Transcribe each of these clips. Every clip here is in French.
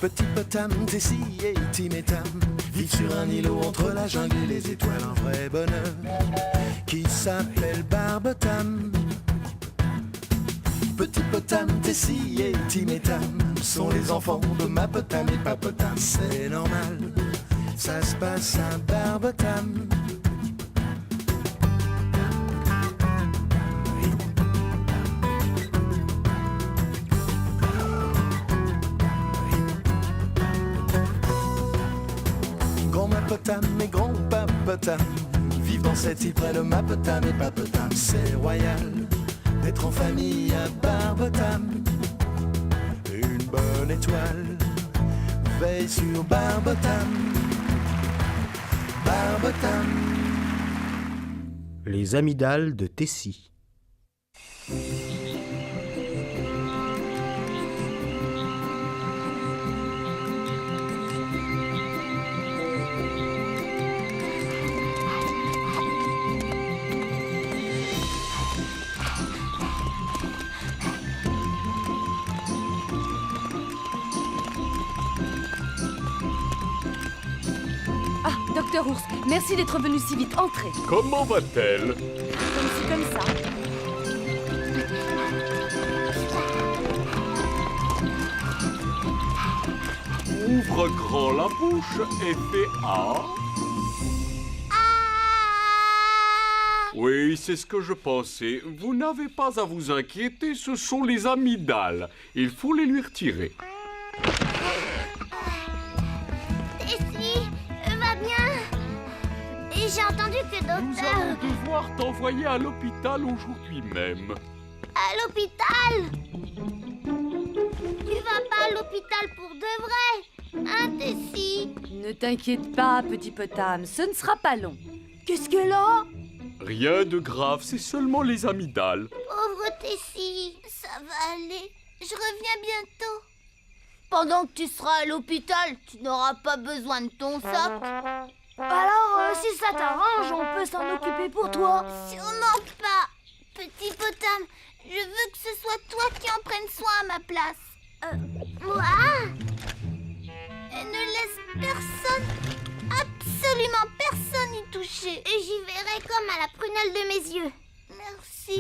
Petit Potam, Tessie et Tim et Tam vivent sur un îlot entre la jungle et les étoiles. Un vrai bonheur qui s'appelle Barbotam. Petit Potam, Tessie et Tim et Tam sont les enfants de ma Potam et Papotam. C'est normal, ça se passe à Barbotam. Potam et grand-papa Potam vivent dans cette île près de ma Potam et Papotam. C'est royal d'être en famille à Barbotam. Une bonne étoile veille sur Barbotam. Barbotam. Les amygdales de Tessie. Docteur Ours, merci d'être venu si vite. Entrez. Comment va-t-elle? Comme ça. Ouvre grand la bouche et fais A. Oui, c'est ce que je pensais. Vous n'avez pas à vous inquiéter, ce sont les amygdales. Il faut les lui retirer. J'ai entendu que docteur... Nous allons devoir t'envoyer à l'hôpital aujourd'hui même. À l'hôpital? Tu vas pas à l'hôpital pour de vrai, hein, Tessie? Ne t'inquiète pas, petit Potam, ce ne sera pas long. Qu'est-ce qu'elle a? Rien de grave, c'est seulement les amygdales. Pauvre Tessie, ça va aller. Je reviens bientôt. Pendant que tu seras à l'hôpital, tu n'auras pas besoin de ton sac. Alors, si ça t'arrange, on peut s'en occuper pour toi. Sûrement pas. Petit Potam, je veux que ce soit toi qui en prennes soin à ma place. Moi? Et ne laisse personne, absolument personne y toucher. Et j'y verrai comme à la prunelle de mes yeux. Merci.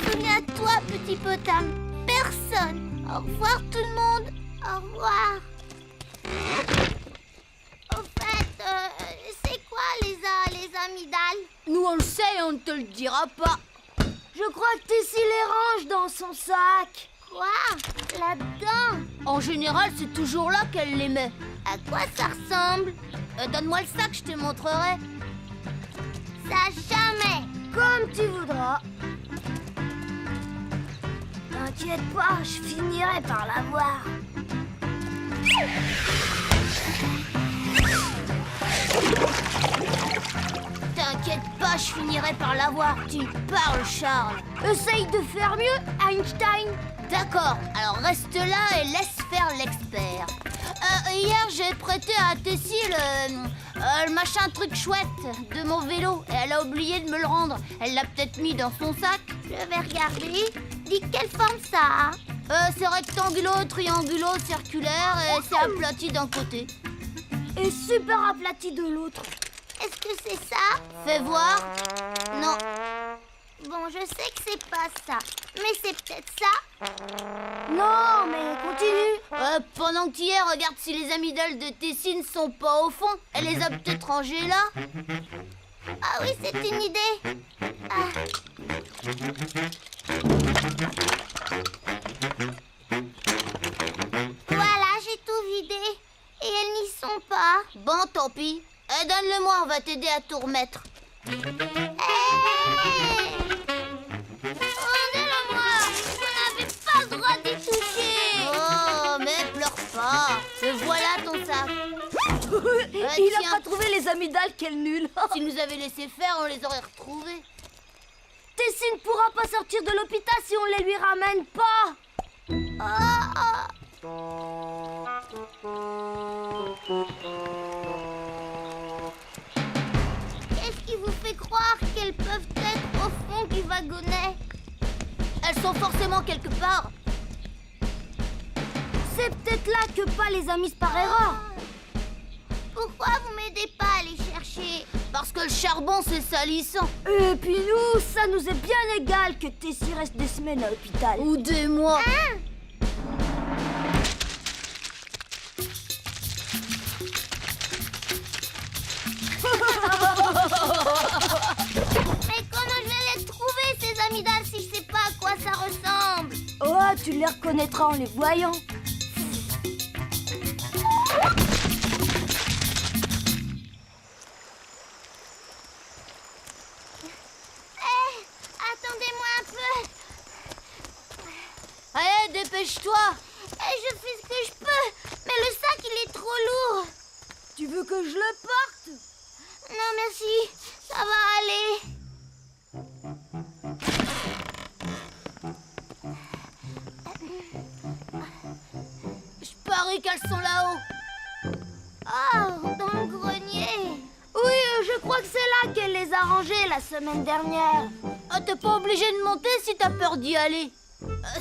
Souviens-toi, petit Potam, personne. Au revoir tout le monde. Au revoir. Au fait, c'est quoi les amygdales? Nous on le sait et on ne te le dira pas. Je crois que Tessie les range dans son sac. Quoi? Là-dedans? En général, c'est toujours là qu'elle les met. À quoi ça ressemble? Donne-moi le sac, je te montrerai. Ça jamais. Comme tu voudras. T'inquiète pas, je finirai par l'avoir. T'inquiète pas, je finirai par l'avoir. Tu parles, Charles. Essaye de faire mieux, Einstein. D'accord, alors reste là et laisse faire l'expert. Hier, j'ai prêté à Tessie le machin truc chouette de mon vélo et elle a oublié de me le rendre. Elle l'a peut-être mis dans son sac. Je vais regarder. Dis quelle forme ça a? C'est rectangulo, triangulo, circulaire et c'est aplati d'un côté. Et super aplati de l'autre. Est-ce que c'est ça? Fais voir. Non. Bon, je sais que c'est pas ça. Mais c'est peut-être ça? Non, mais continue. Pendant que tu y es, regarde si les amygdales de Tessie ne sont pas au fond. Elle les a peut-être rangées là. Ah oui, c'est une idée. Ah. Voilà, j'ai tout vidé. Et elles n'y sont pas. Bon, tant pis. Donne-le-moi, on va t'aider à tout remettre. Rendez-le-moi. Vous n'avez pas le droit d'y toucher. Oh, mais pleure pas. Te voilà ton sac. Il a pas trouvé les amygdales, quel nul. S'il nous avait laissé faire, on les aurait retrouvés. Tessie ne pourra pas sortir de l'hôpital si on les lui ramène pas. Qu'est-ce qui vous fait croire qu'elles peuvent être au fond du wagonnet? Elles sont forcément quelque part. C'est peut-être là que Pa les a mises par erreur. Pourquoi vous m'aidez pas à les chercher? Parce que le charbon, c'est salissant. Et puis nous, ça nous est bien égal que Tessie reste des semaines à l'hôpital. Ou des mois. Mais comment je vais les trouver, ces amygdales, si je sais pas à quoi ça ressemble? Oh, tu les reconnaîtras en les voyant. Attendez-moi un peu. Allez, dépêche-toi. Je fais ce que je peux, mais le sac, il est trop lourd. Tu veux que je le porte? Non, merci, ça va aller. Je parie qu'elles sont là-haut. Oh, dans le grenier. Oui, je crois que c'est là qu'elle les a rangés la semaine dernière. Ah, t'es pas obligé de monter si t'as peur d'y aller.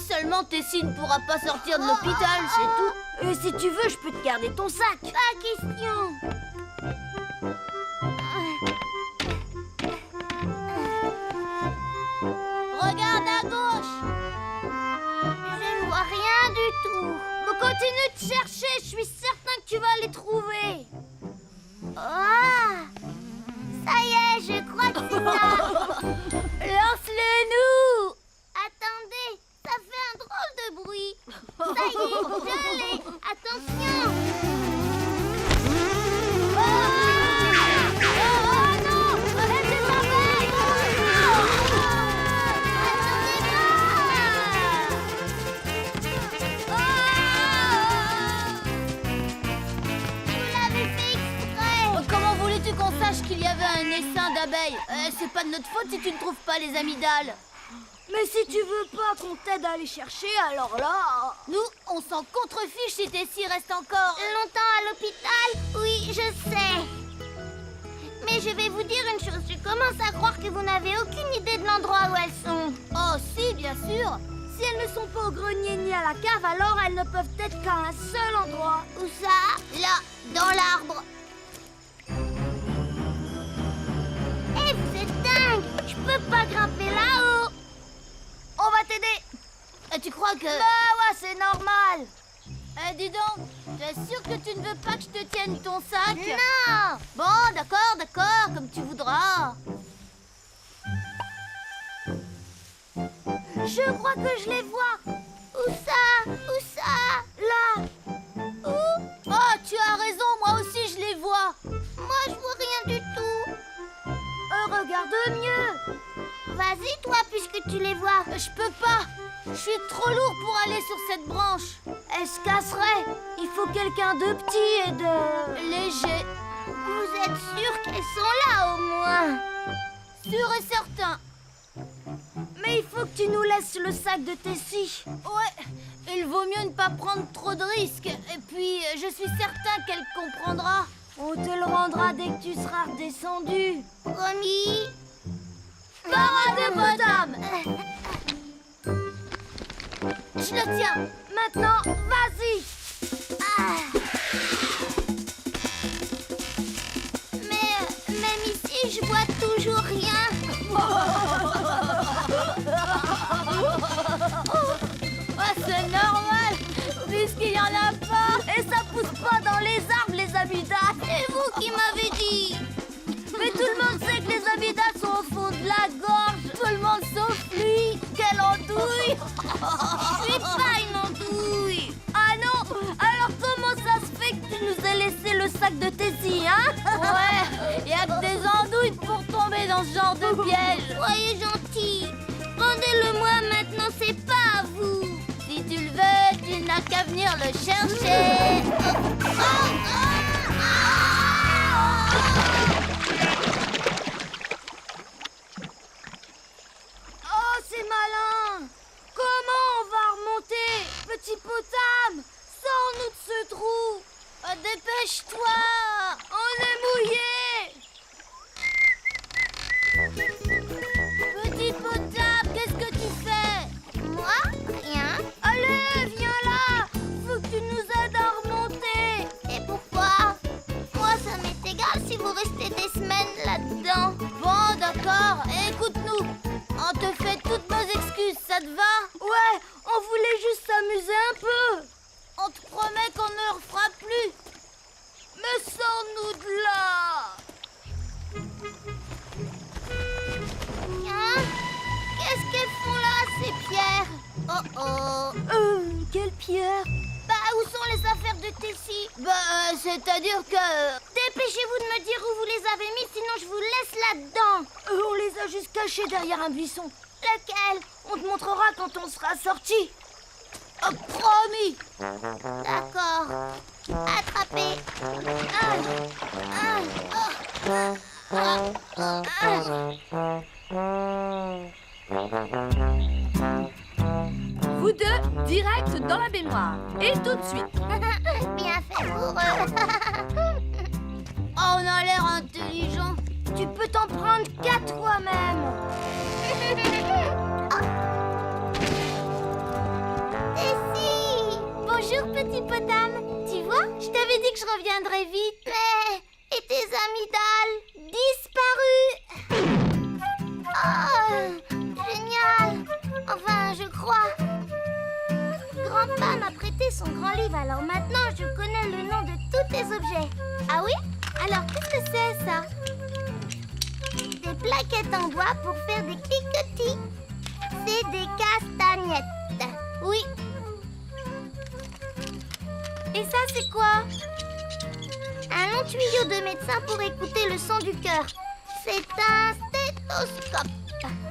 Seulement Tessie ne pourra pas sortir de l'hôpital, c'est tout. Et si tu veux, je peux te garder ton sac. Pas question. Regarde à gauche. Je ne vois rien du tout. Continue de chercher, je suis certain que tu vas les trouver. Ah, ça y est, je crois que c'est ça. Lance-les-nous. Attendez, ça fait un drôle de bruit. Ça y est, je l'ai. Attention. Oh non, c'est pas vrai. Vous l'avez fait exprès. Comment voulais-tu qu'on sache qu'il y avait un essaim d'abeilles? C'est pas de notre faute si tu ne trouves pas les amygdales. Mais si tu veux pas qu'on t'aide à les chercher, alors là... Nous, on s'en contrefiche si Tessie reste encore longtemps à l'hôpital. Oui, je sais. Mais je vais vous dire une chose. Je commence à croire que vous n'avez aucune idée de l'endroit où elles sont. Oh, si, bien sûr. Si elles ne sont pas au grenier ni à la cave, alors elles ne peuvent être qu'à un seul endroit. Où ça? Là, dans l'arbre. Eh, vous êtes dingue. Je peux pas grimper là-haut. On va t'aider. Tu crois que... Bah ouais, c'est normal. Dis donc, tu es sûr que tu ne veux pas que je te tienne ton sac? Non. Bon, d'accord, comme tu voudras. Je crois que je les vois. Où ça? Là. Où? Oh, tu as raison, moi aussi je les vois. Moi, je vois rien du tout. Regarde mieux. Vas-y, toi, puisque tu les vois. Je peux pas. Je suis trop lourd pour aller sur cette branche. Elle se casserait. Il faut quelqu'un de petit et de... léger. Vous êtes sûr qu'elles sont là, au moins? Sûr et certain. Mais il faut que tu nous laisses le sac de Tessie. Ouais, il vaut mieux ne pas prendre trop de risques. Et puis, je suis certain qu'elle comprendra. On te le rendra dès que tu seras redescendu. Promis. Paradepotame. Je le tiens. Maintenant, vas-y. Mais même ici, je vois toujours rien. C'est normal, puisqu'il y en a pas. Et ça pousse pas dans les arbres, les amygdales. C'est vous qui m'avez dit. Mais tout le monde sait que les amygdales sont au fond de la gorge. Tout le monde sauf lui. Quelle andouille. Je suis pas une andouille. Ah non. Alors comment ça se fait que tu nous as laissé le sac de Tessie, hein? Ouais, y a que des andouilles pour tomber dans ce genre de piège. Soyez gentils. Rendez-le-moi maintenant, c'est pas à vous. Si tu le veux, tu n'as qu'à venir le chercher. Oh, c'est malin. Comment on va remonter? Petit Potame, sors-nous de ce trou. Dépêche-toi. On est mouillé. Petit Potame, qu'est-ce que tu fais? passé des semaines là-dedans. Bon, d'accord, écoute-nous. On te fait toutes nos excuses, ça te va? Ouais, on voulait juste s'amuser un peu. On te promet qu'on ne le refera plus. Mais sans-nous de là. Hein? Qu'est-ce qu'elles font là, ces pierres? Oh oh. Quelle pierre? Bah, où sont les affaires de Tessie? C'est-à-dire que... Dépêchez-vous de me dire où vous les avez mis, sinon je vous laisse là-dedans. On les a juste cachés derrière un buisson. Lequel? On te montrera quand on sera sorti. promis. D'accord. Attrapez. Vous deux, direct dans la baignoire. Et tout de suite. Bien fait pour eux. Oh, on a l'air intelligent. Tu peux t'en prendre qu'à toi-même. Tessie! Bonjour, petit potam. Tu vois, je t'avais dit que je reviendrais vite. Mais... Et tes amygdales? Disparues! Oh! Génial! Enfin, je crois. Grand-pa m'a prêté son grand livre, alors maintenant je connais le nom de tous tes objets. Ah oui? Alors, qu'est-ce que c'est, ça? Des plaquettes en bois pour faire des cliquetis. C'est des castagnettes. Oui. Et ça, c'est quoi? Un long tuyau de médecin pour écouter le son du cœur. C'est un stéthoscope.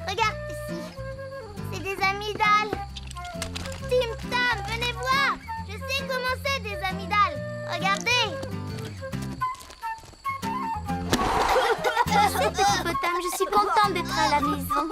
Regarde ici. C'est des amygdales. Tim Tam, venez voir. Je sais comment c'est des amygdales. Regardez. Petit potam, je suis contente d'être à la maison.